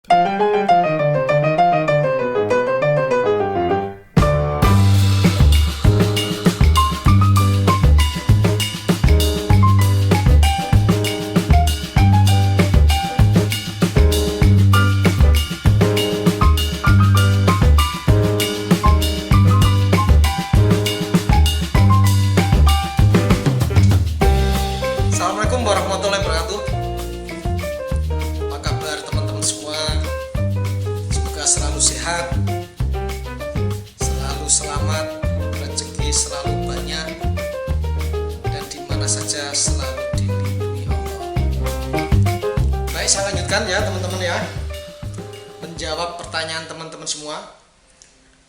Assalamualaikum warahmatullahi wabarakatuh. Apa kabar teman-teman semua? Semoga selalu sehat, selalu selamat, rezeki selalu banyak, dan di mana saja selalu dilindungi Allah. Baik, saya lanjutkan ya teman-teman ya, menjawab pertanyaan teman-teman semua.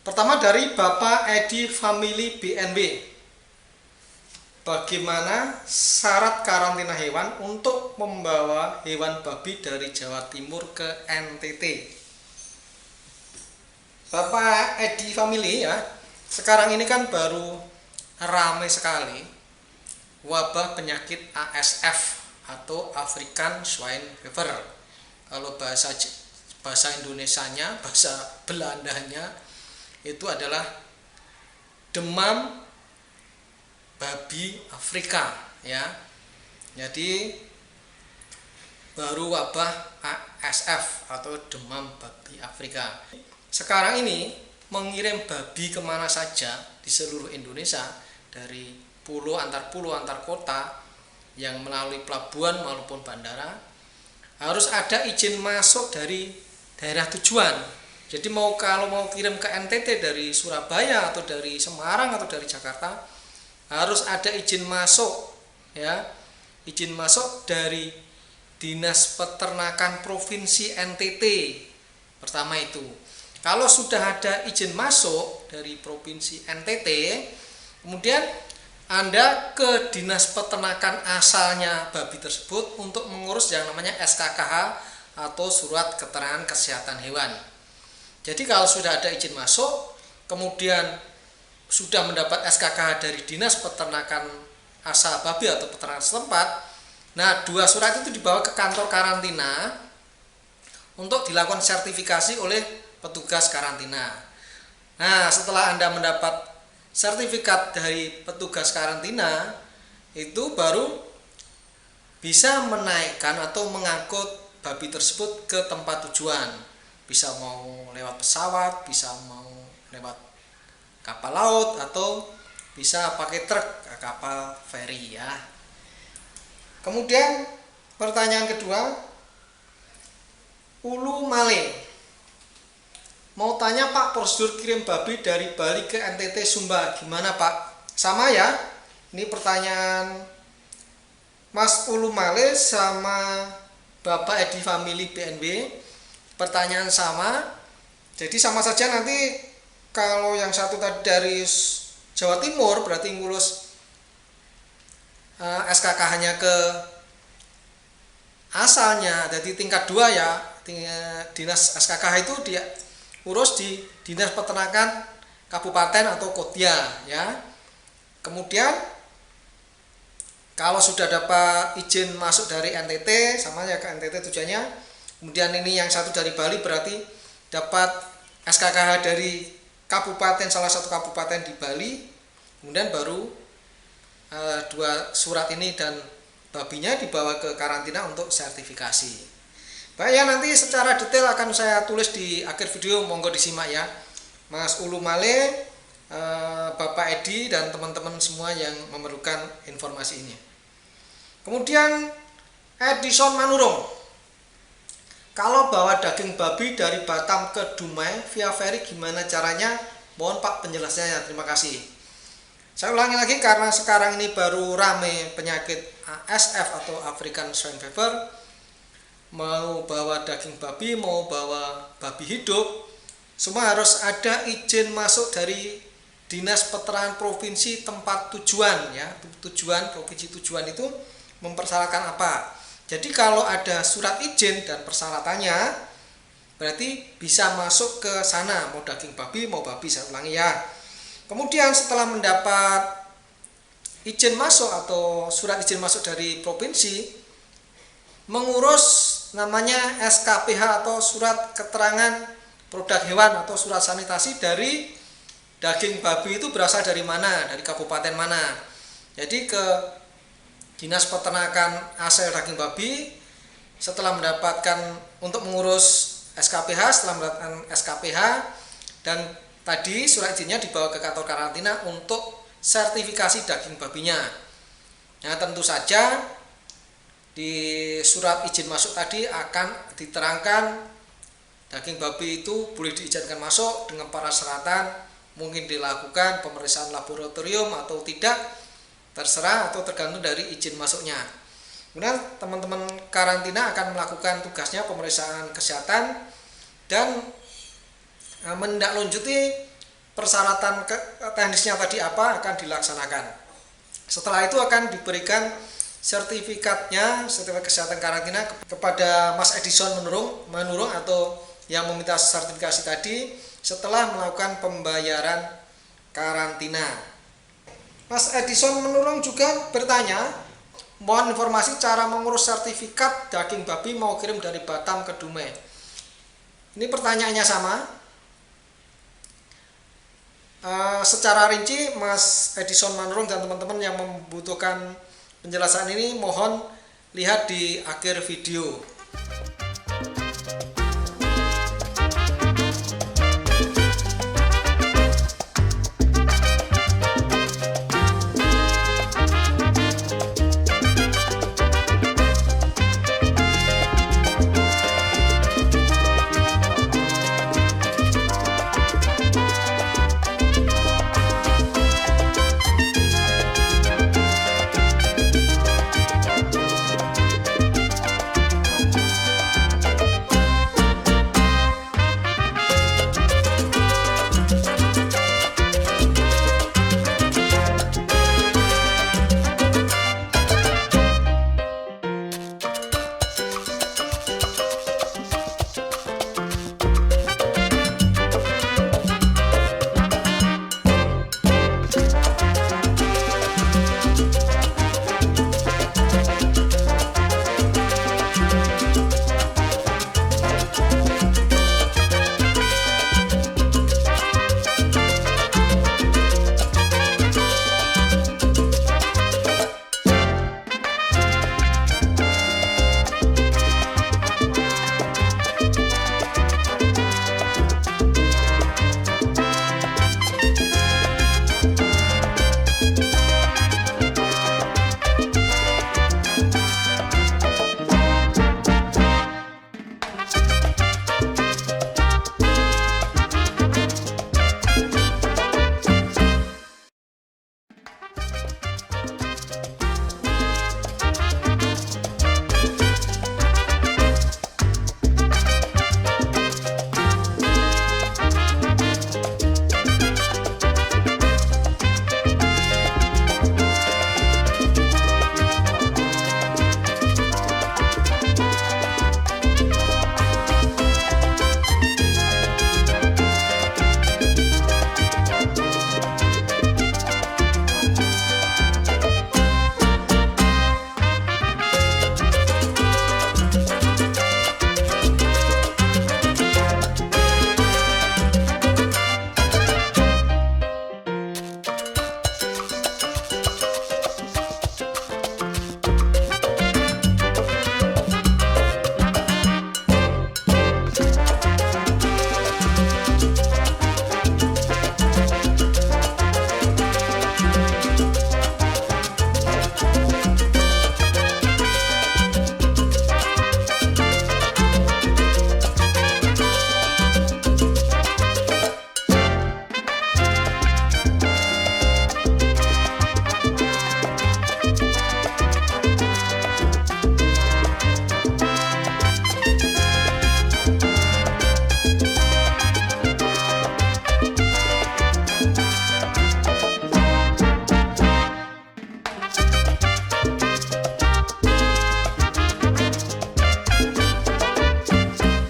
Pertama dari Bapak Edi Family BNB. Bagaimana syarat karantina hewan untuk membawa hewan babi dari Jawa Timur ke NTT? Bapak Edi Family ya, sekarang ini kan baru ramai sekali wabah penyakit ASF atau African Swine Fever. Kalau bahasa Indonesianya, bahasa Belandanya itu adalah demam babi Afrika ya. Jadi baru wabah ASF atau demam babi Afrika. Sekarang ini mengirim babi kemana saja di seluruh Indonesia, dari pulau antar kota yang melalui pelabuhan maupun bandara, harus ada izin masuk dari daerah tujuan. Jadi kalau mau kirim ke NTT dari Surabaya atau dari Semarang atau dari Jakarta, harus ada izin masuk ya, izin masuk dari Dinas Peternakan Provinsi NTT. Pertama itu, kalau sudah ada izin masuk dari Provinsi NTT, kemudian Anda ke Dinas Peternakan asalnya babi tersebut untuk mengurus yang namanya SKKH atau Surat Keterangan Kesehatan Hewan. Jadi kalau sudah ada izin masuk, kemudian sudah mendapat SKKH dari Dinas Peternakan asal babi atau peternakan setempat, nah dua surat itu dibawa ke kantor karantina untuk dilakukan sertifikasi oleh petugas karantina. Nah setelah Anda mendapat sertifikat dari petugas karantina, itu baru bisa menaikkan atau mengangkut babi tersebut ke tempat tujuan. Bisa mau lewat pesawat, bisa mau lewat kapal laut, atau bisa pakai truk, kapal feri ya. Kemudian pertanyaan kedua, Ulu Male mau tanya Pak, prosedur kirim babi dari Bali ke NTT Sumba gimana Pak? Sama ya, ini pertanyaan Mas Ulu Male sama Bapak Edi Family BNB, pertanyaan sama. Jadi sama saja, nanti kalau yang satu tadi dari Jawa Timur berarti ngurus SKKH-nya ke asalnya, jadi tingkat 2 ya. Dinas SKKH itu dia urus di Dinas Peternakan Kabupaten atau Kodia ya. Kemudian kalau sudah dapat izin masuk dari NTT, sama ya ke NTT tujuannya. Kemudian ini yang satu dari Bali berarti dapat SKKH dari kabupaten, salah satu kabupaten di Bali, kemudian baru dua surat ini dan babinya dibawa ke karantina untuk sertifikasi. Baik ya, nanti secara detail akan saya tulis di akhir video, monggo disimak ya Mas Ulu Male, Bapak Edi dan teman-teman semua yang memerlukan informasi ini. Kemudian Edison Manurung, kalau bawa daging babi dari Batam ke Dumai via ferry gimana caranya? Mohon Pak penjelasannya, terima kasih. Saya ulangi lagi karena sekarang ini baru rame penyakit ASF atau African Swine Fever. Mau bawa daging babi, mau bawa babi hidup, semua harus ada izin masuk dari Dinas Peternakan Provinsi tempat tujuan ya. Tujuan, provinsi tujuan itu mempersyaratkan apa? Jadi kalau ada surat izin dan persyaratannya, berarti bisa masuk ke sana, mau daging babi, mau babi, saya ulangi ya. Kemudian setelah mendapat izin masuk atau surat izin masuk dari provinsi, mengurus namanya SKPH atau surat keterangan produk hewan atau surat sanitasi dari daging babi itu berasal dari mana, dari kabupaten mana. Jadi ke Dinas Peternakan Asal Daging Babi, setelah mendapatkan untuk mengurus SKPH, setelah mendapatkan SKPH dan tadi surat izinnya dibawa ke kantor karantina untuk sertifikasi daging babinya. Nah, tentu saja di surat izin masuk tadi akan diterangkan daging babi itu boleh diizinkan masuk dengan persyaratan, mungkin dilakukan pemeriksaan laboratorium atau tidak, terserah atau tergantung dari izin masuknya. Kemudian teman-teman karantina akan melakukan tugasnya pemeriksaan kesehatan dan menindaklanjuti persyaratan teknisnya tadi apa akan dilaksanakan. Setelah itu akan diberikan sertifikat kesehatan karantina kepada Mas Edison Menurung atau yang meminta sertifikasi tadi setelah melakukan pembayaran karantina. Mas Edison Menurung juga bertanya, mohon informasi cara mengurus sertifikat daging babi mau kirim dari Batam ke Dumai. Ini pertanyaannya sama. Secara rinci Mas Edison Manurung dan teman-teman yang membutuhkan penjelasan ini mohon lihat di akhir video.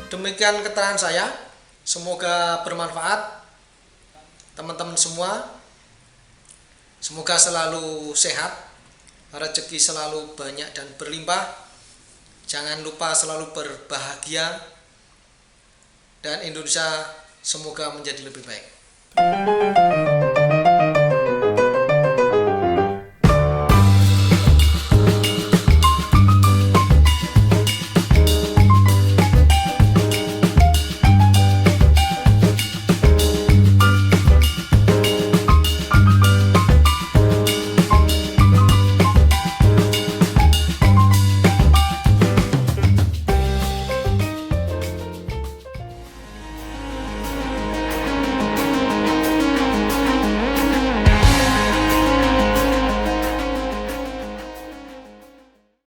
Demikian keterangan saya, semoga bermanfaat teman-teman semua. Semoga selalu sehat, rezeki selalu banyak dan berlimpah. Jangan lupa selalu berbahagia, dan Indonesia semoga menjadi lebih baik.